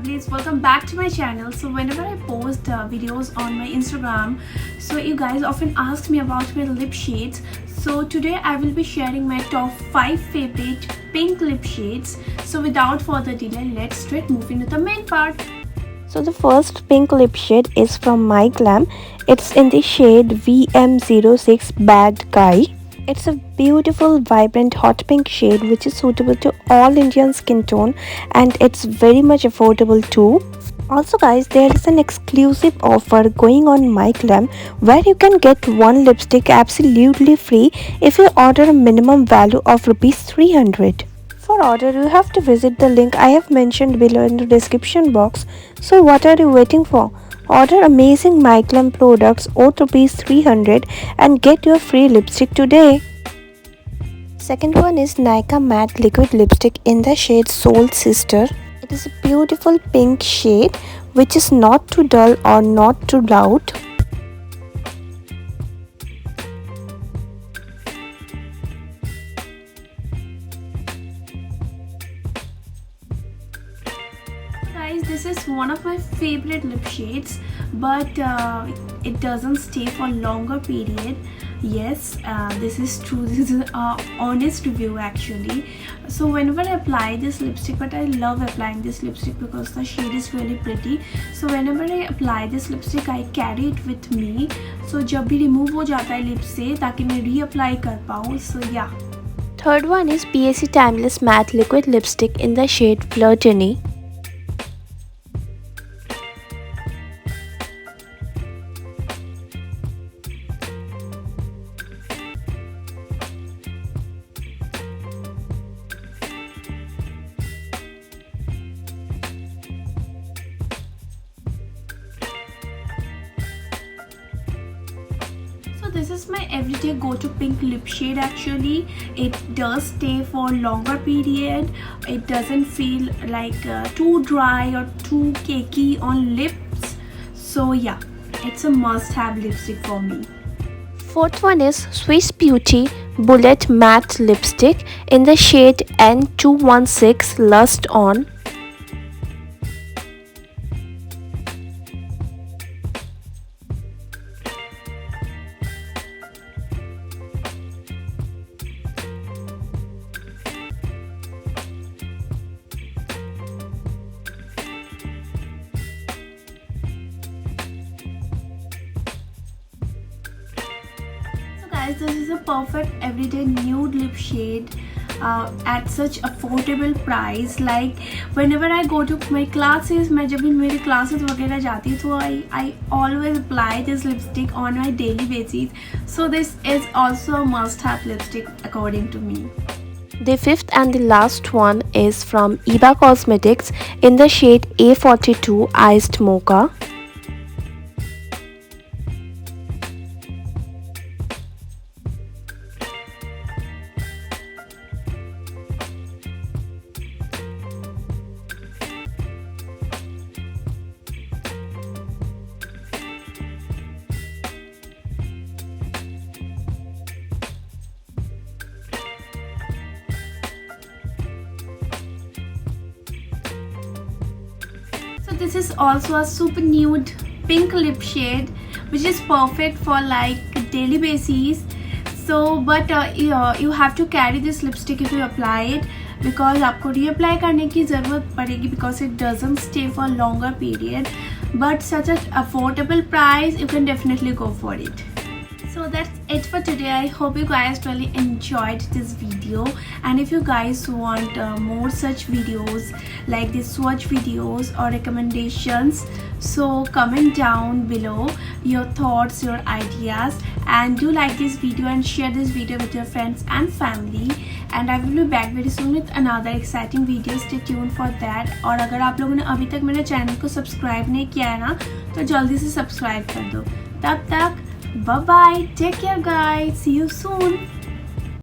lovelies, welcome back to my channel. So whenever I post videos on my Instagram, so you guys often ask me about my lip shades. So today I will be sharing my top 5 favorite pink lip shades. So without further delay, let's straight move into the main part. So the first pink lip shade is from my Glam. It's in the shade VM06 Bad Guy. It's a beautiful vibrant hot pink shade which is suitable to all Indian skin tone, and it's very much affordable too. Also guys, there is an exclusive offer going on my Glam where you can get one lipstick absolutely free if you order a minimum value of rupees 300. For order, you have to visit the link I have mentioned below in the description box. So what are you waiting for? Order amazing My Glam products worth rupees 300 and get your free lipstick today. Second one is Nykaa Matte Liquid Lipstick in the shade Soul Sister. It is a beautiful pink shade which is not too dull or not too loud. Guys, this is one of my favorite lip shades, but it doesn't stay for longer period. Yes, this is true. This is a honest review actually. So whenever I apply this lipstick, but I love applying this lipstick because the shade is really pretty. So whenever I apply this lipstick, I carry it with me. So जब भी remove हो जाता है lip से, ताकि मैं reapply कर पाऊँ. So yeah. Third one is Pac Timeless Matte Liquid Lipstick in the shade Flirtony. So this is my everyday go-to pink lip shade actually. It does stay for longer period. It doesn't feel like too dry or too cakey on lips. So yeah, it's a must-have lipstick for me. Fourth one is Swiss Beauty Bullet Matte Lipstick in the shade N216 Lust On. Guys, this is a perfect everyday nude lip shade at such affordable price. Like whenever I go to my classes, मैं जब भी मेरे classes वगैरह जाती हूँ तो I always apply this lipstick on my daily basis. So this is also a must-have lipstick according to me. The fifth and the last one is from IBA Cosmetics in the shade A42 Iced Mocha. So this is also a super nude pink lip shade which is perfect for like daily basis. So but you have to carry this lipstick if you apply it, because आपको reapply करने की ज़रूरत पड़ेगी because it doesn't stay for longer period. But such an affordable price, you can definitely go for it. So that's it for today. I hope you guys really enjoyed this video, and if you guys want more such videos like these swatch videos or recommendations, so comment down below your thoughts, your ideas, and do like this video and share this video with your friends and family. And I will be back very soon with another exciting video. Stay tuned for that. और अगर आप लोगों ने अभी तक मेरे channel को subscribe नहीं किया है ना, तो जल्दी से सब्सक्राइब कर दो. तब तक bye bye, take care guys, see you soon.